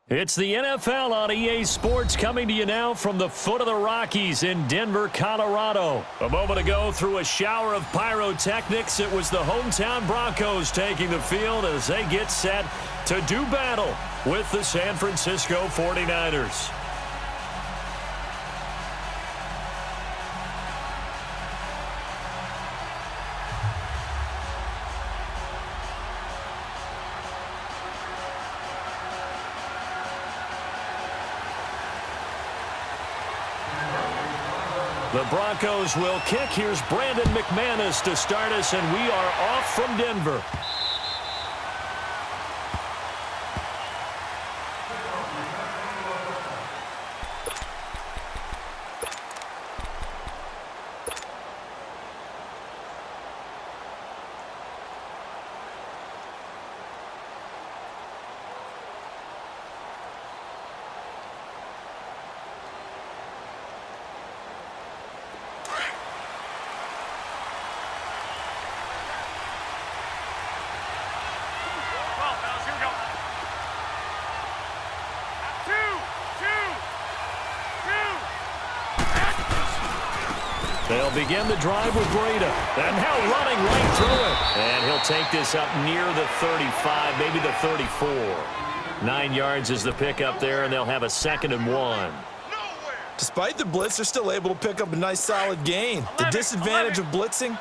It's the NFL on EA Sports coming to you now from the foot of the Rockies in Denver, Colorado. A moment ago, through a shower of pyrotechnics, it was the hometown Broncos taking the field as they get set to do battle with the San Francisco 49ers. The Broncos will kick. Here's Brandon McManus to start us, and we are off from Denver. They'll begin the drive with Breda. And now running right through it. And he'll take this up near the 35, maybe the 34. 9 yards is the pickup there, and they'll have a 2nd and 1. Despite the blitz, they're still able to pick up a nice solid gain. The disadvantage of blitzing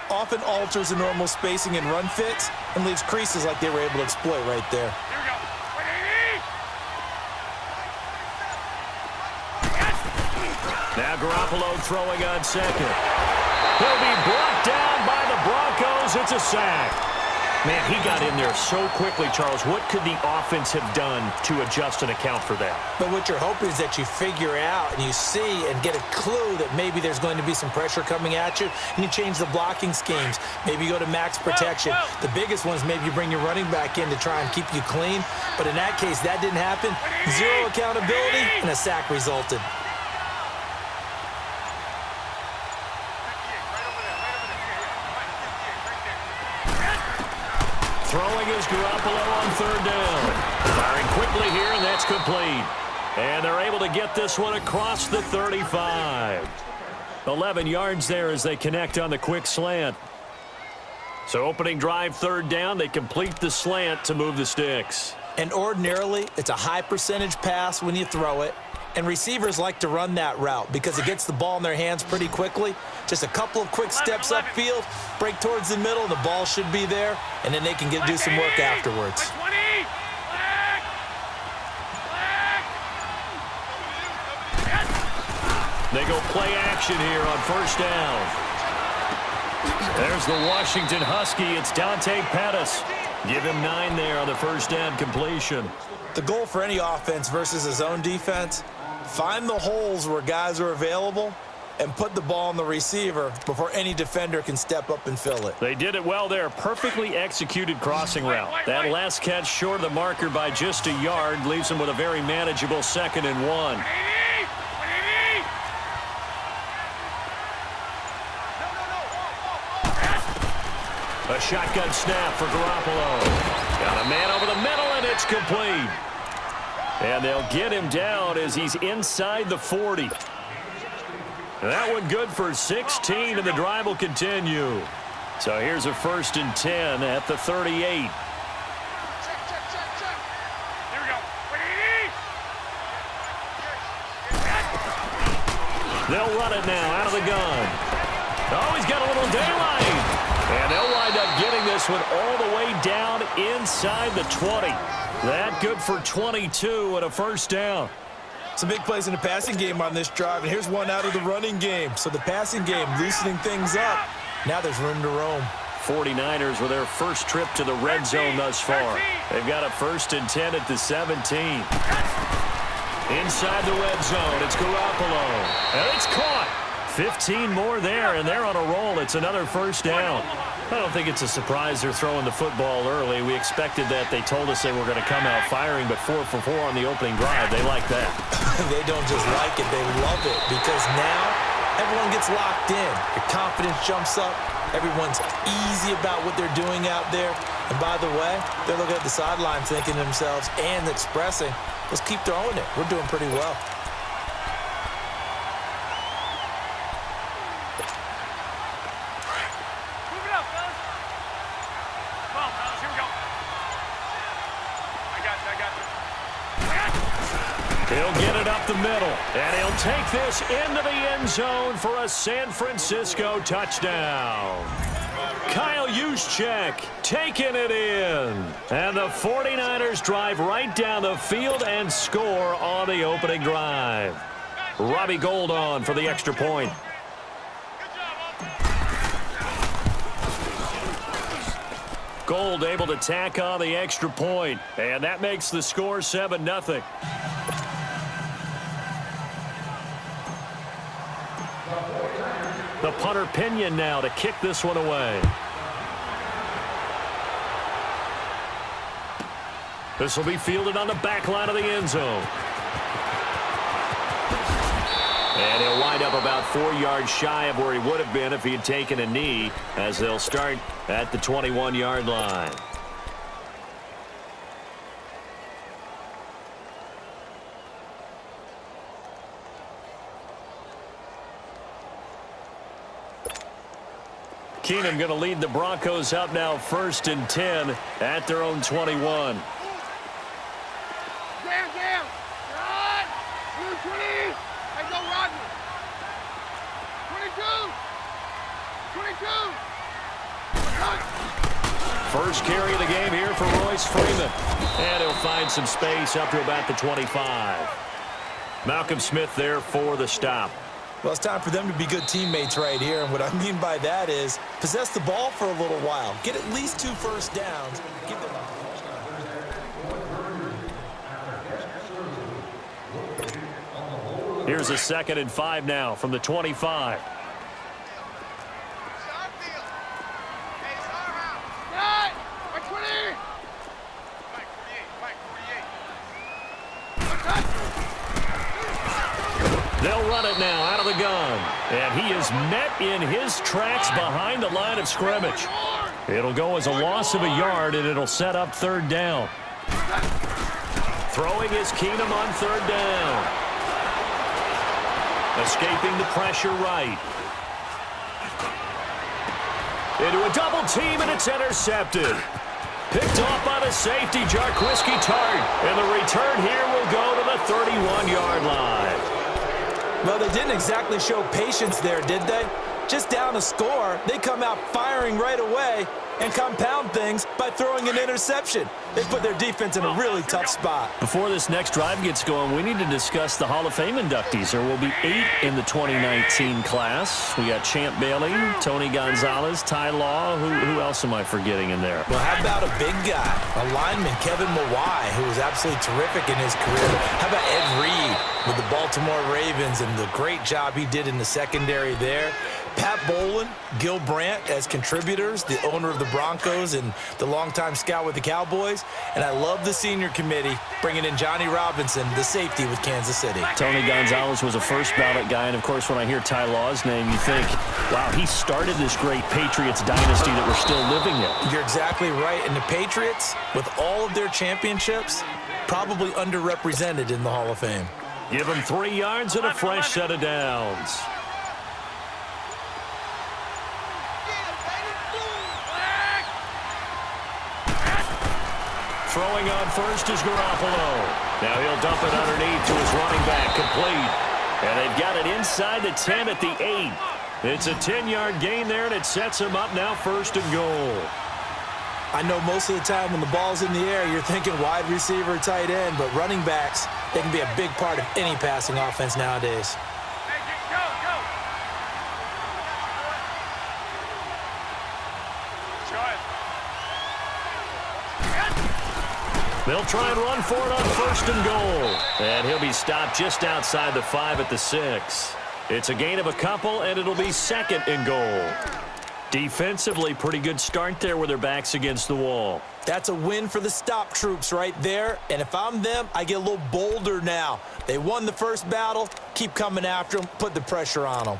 often alters the normal spacing and run fits and leaves creases like they were able to exploit right there. Now Garoppolo throwing on 2nd. He'll be brought down by the Broncos. It's a sack. Man, he got in there so quickly, Charles. What could the offense have done to adjust and account for that? But what you're hoping is that you figure out and you see and get a clue that maybe there's going to be some pressure coming at you, and you change the blocking schemes. Maybe you go to max protection. The biggest one is maybe you bring your running back in to try and keep you clean. But in that case, that didn't happen. Zero accountability, and a sack resulted. Throwing is Garoppolo on 3rd down. Firing quickly here, and that's complete. And they're able to get this one across the 35. 11 yards there as they connect on the quick slant. So opening drive, 3rd down. They complete the slant to move the sticks. And ordinarily, it's a high percentage pass when you throw it. And receivers like to run that route because it gets the ball in their hands pretty quickly. Just a couple of quick steps upfield, break towards the middle, the ball should be there, and then they can do some work afterwards. They go play action here on 1st down. There's the Washington Husky. It's Dante Pettis. Give him 9 there on the 1st down completion. The goal for any offense versus his own defense, find the holes where guys are available and put the ball on the receiver before any defender can step up and fill it. They did it well there. Perfectly executed crossing route. That last catch short of the marker by just a yard leaves them with a very manageable 2nd and 1. A shotgun snap for Garoppolo. Got a man over the middle, and it's complete. And they'll get him down as he's inside the 40. That one good for 16, and the drive will continue. So here's a 1st and 10 at the 38. Here we go. They'll run it now out of the gun. Oh, he's got a little daylight. And they'll wind up getting this one all the way down inside the 20. That good for 22 and a 1st down. Some big plays in the passing game on this drive, and here's one out of the running game. So the passing game loosening things up. Now there's room to roam. 49ers with their first trip to the red zone thus far. They've got a 1st and 10 at the 17. Inside the red zone, it's Garoppolo. And it's caught. 15 more there, and they're on a roll. It's another 1st down. I don't think it's a surprise they're throwing the football early. We expected that. They told us they were going to come out firing, but 4 for 4 on the opening drive. They like that. They don't just like it, they love it, because now everyone gets locked in. Your confidence jumps up. Everyone's easy about what they're doing out there. And by the way, they're looking at the sideline thinking to themselves and expressing, let's keep throwing it. We're doing pretty well. He'll get it up the middle, and he'll take this into the end zone for a San Francisco touchdown. Kyle Juszczyk taking it in. And the 49ers drive right down the field and score on the opening drive. Robbie Gould on for the extra point. Gould able to tack on the extra point, and that makes the score 7-0. The punter Pinion now to kick this one away. This will be fielded on the back line of the end zone. And he'll wind up about 4 yards shy of where he would have been if he had taken a knee, as they'll start at the 21-yard line. Keenum going to lead the Broncos up now 1st and 10 at their own 21. Jam. Run. Blue 20. Hey, go Rodney. 22. First carry of the game here for Royce Freeman. And he'll find some space up to about the 25. Malcolm Smith there for the stop. Well, it's time for them to be good teammates right here. And what I mean by that is possess the ball for a little while. Get at least 2 first downs. Give them Here's a 2nd and 5 now from the 25. They'll run it now out of the gun. And he is met in his tracks behind the line of scrimmage. It'll go as a loss of a yard, and it'll set up 3rd down. Throwing is Keenum on 3rd down. Escaping the pressure right. Into a double team, and it's intercepted. Picked off by the safety, Jarquiski Tart. And the return here will go to the 31-yard line. Well, they didn't exactly show patience there, did they? Just down a score, they come out firing right away and compound things by throwing an interception. They put their defense in a really tough spot. Before this next drive gets going, we need to discuss the Hall of Fame inductees. There will be 8 in the 2019 class. We got Champ Bailey, Tony Gonzalez, Ty Law. Who else am I forgetting in there? Well, how about a big guy, a lineman, Kevin Mawai, who was absolutely terrific in his career. How about Ed Reed with the Baltimore Ravens and the great job he did in the secondary there? Pat Bowlen, Gil Brandt as contributors, the owner of the Broncos and the longtime scout with the Cowboys. And I love the senior committee bringing in Johnny Robinson, the safety with Kansas City. Tony Gonzalez was a first ballot guy. And, of course, when I hear Ty Law's name, you think, wow, he started this great Patriots dynasty that we're still living in. You're exactly right. And the Patriots, with all of their championships, probably underrepresented in the Hall of Fame. Give him 3 yards and a fresh set of downs. Throwing on first is Garoppolo. Now he'll dump it underneath to his running back, complete. And they've got it inside the 10 at the 8. It's a 10-yard gain there, and it sets him up now 1st and goal. I know most of the time when the ball's in the air, you're thinking wide receiver, tight end, but running backs, they can be a big part of any passing offense nowadays. They'll try and run for it on 1st and goal. And he'll be stopped just outside the 5 at the 6. It's a gain of a couple, and it'll be 2nd and goal. Defensively, pretty good start there with their backs against the wall. That's a win for the stop troops right there. And if I'm them, I get a little bolder now. They won the first battle. Keep coming after them. Put the pressure on them.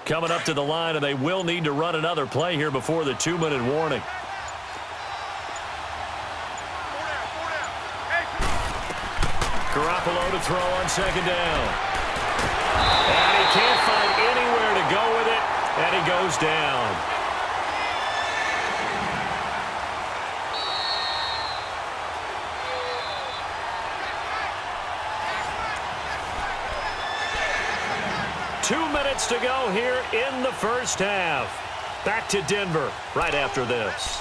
coming up to the line, and they will need to run another play here before the 2-minute warning. Garoppolo to throw on second down. And he can't find anywhere to go with it, and he goes down. Two minutes to go here in the first half. Back to Denver right after this.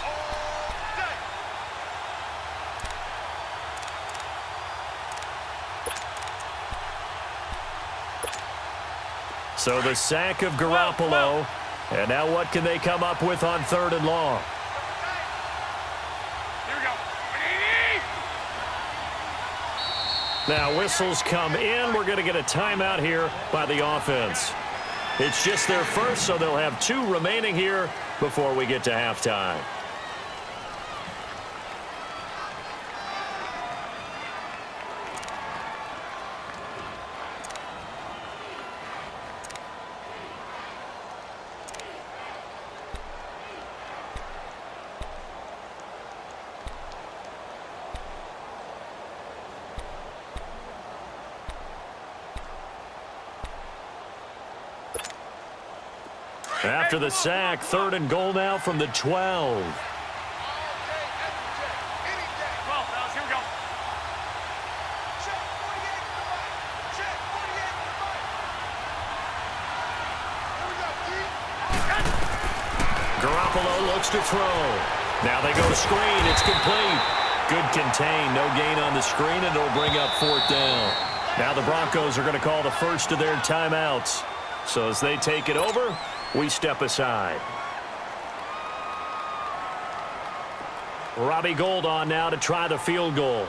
So the sack of Garoppolo. And now what can they come up with on 3rd and long? Here we go. Now whistles come in. We're going to get a timeout here by the offense. It's just their first, so they'll have 2 remaining here before we get to halftime. After the sack, 3rd and goal now from the 12. Here we go. Garoppolo looks to throw. Now they go to screen. It's complete. Good contain. No gain on the screen, and it'll bring up 4th down. Now the Broncos are going to call the first of their timeouts. So as they take it over, we step aside. Robbie Gould on now to try the field goal.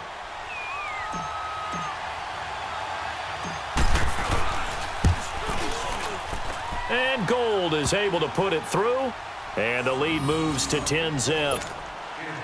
And Gould is able to put it through. And the lead moves to 10-zip.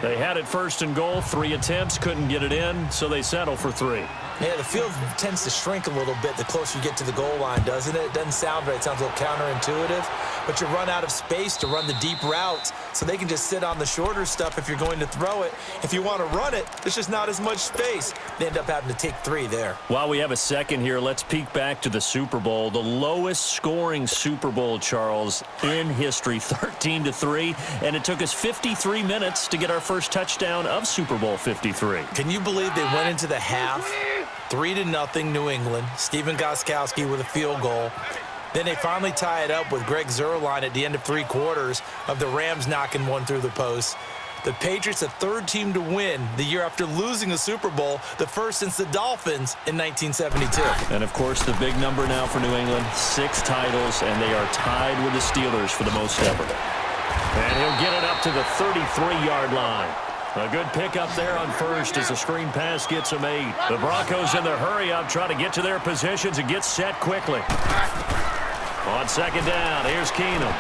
They had it 1st and goal, 3 attempts, couldn't get it in, so they settle for 3. Yeah, the field tends to shrink a little bit the closer you get to the goal line, doesn't it? It doesn't sound right. It sounds a little counterintuitive. But you run out of space to run the deep routes, so they can just sit on the shorter stuff if you're going to throw it. If you want to run it, there's just not as much space. They end up having to take 3 there. While we have a second here, let's peek back to the Super Bowl. The lowest scoring Super Bowl, Charles, in history, 13-3. And it took us 53 minutes to get our first touchdown of Super Bowl 53. Can you believe they went into the half 3-0 New England? Stephen Gostkowski with a field goal. Then they finally tie it up with Greg Zuerlein at the end of 3 quarters of the Rams knocking one through the post. The Patriots, the 3rd team to win the year after losing a Super Bowl, the first since the Dolphins in 1972. And, of course, the big number now for New England, 6 titles, and they are tied with the Steelers for the most ever. And he'll get it up to the 33-yard line. A good pickup there on first as the screen pass gets him 8. The Broncos in the hurry-up try to get to their positions and get set quickly. On second down, here's Keenum.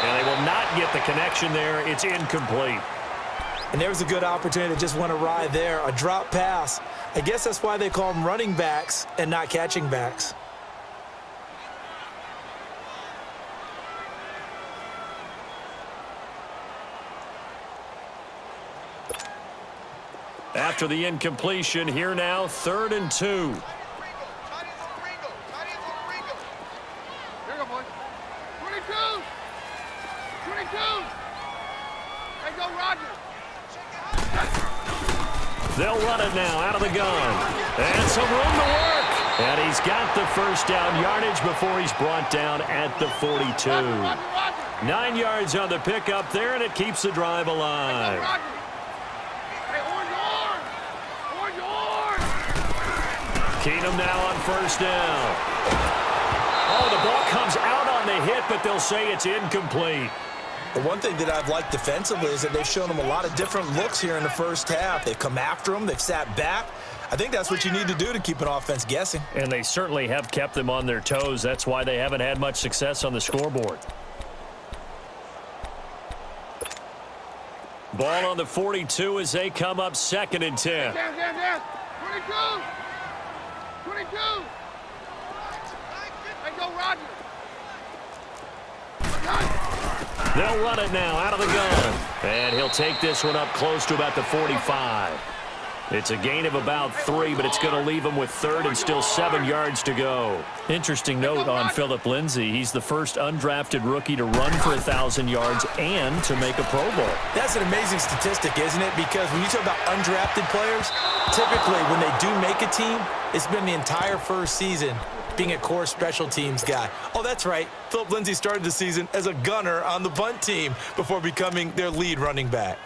And they will not get the connection there. It's incomplete. And there was a good opportunity that just went awry there. A drop pass. I guess that's why they call them running backs and not catching backs. After the incompletion, here now, 3rd and 2. Here we go, boys. 22. 22. Hey, go, Roger. They'll run it now out of the gun. And some room to work. And he's got the first down yardage before he's brought down at the 42. Roger. 9 yards on the pickup there, and it keeps the drive alive. Roger. Hey, orange. Keenum now on first down. Oh, the ball comes out on the hit, but they'll say it's incomplete. The one thing that I've liked defensively is that they've shown them a lot of different looks here in the first half. They've come after them. They've sat back. I think that's what you need to do to keep an offense guessing. And they certainly have kept them on their toes. That's why they haven't had much success on the scoreboard. Ball on the 42 as they come up 2nd and 10. Down. 22. Hey, go, Roger. They'll run it now out of the gun. And he'll take this one up close to about the 45. It's a gain of about 3, but it's going to leave him with 3rd and still 7 yards to go. Interesting note on Phillip Lindsay. He's the first undrafted rookie to run for 1,000 yards and to make a Pro Bowl. That's an amazing statistic, isn't it? Because when you talk about undrafted players, typically when they do make a team, it's been the entire first season being a core special teams guy. Oh, that's right. Phillip Lindsay started the season as a gunner on the punt team before becoming their lead running back.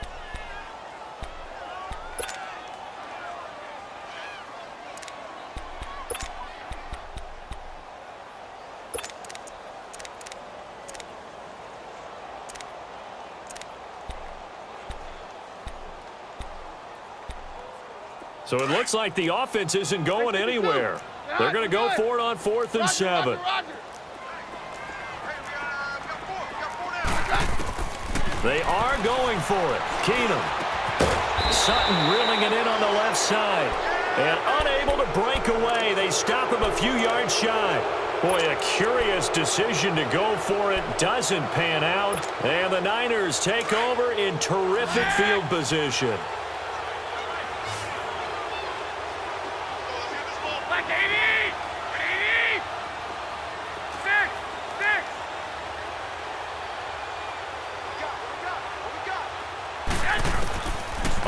So it looks like the offense isn't going anywhere. They're going to go for it on 4th and 7. They are going for it. Keenum. Sutton reeling it in on the left side. And unable to break away. They stop him a few yards shy. Boy, a curious decision to go for it. Doesn't pan out. And the Niners take over in terrific field position.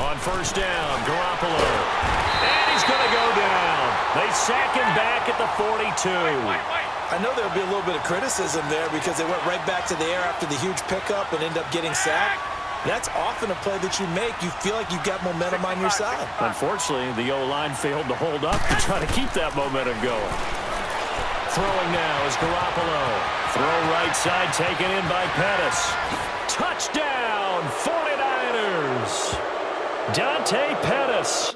On 1st down, Garoppolo. And he's going to go down. They sack him back at the 42. I know there'll be a little bit of criticism there because they went right back to the air after the huge pickup and end up getting sacked. That's often a play that you make. You feel like you've got momentum on your side. Unfortunately, the O-line failed to hold up to try to keep that momentum going. Throwing now is Garoppolo. Throw right side taken in by Pettis. Touchdown, 49ers. Dante Pettis.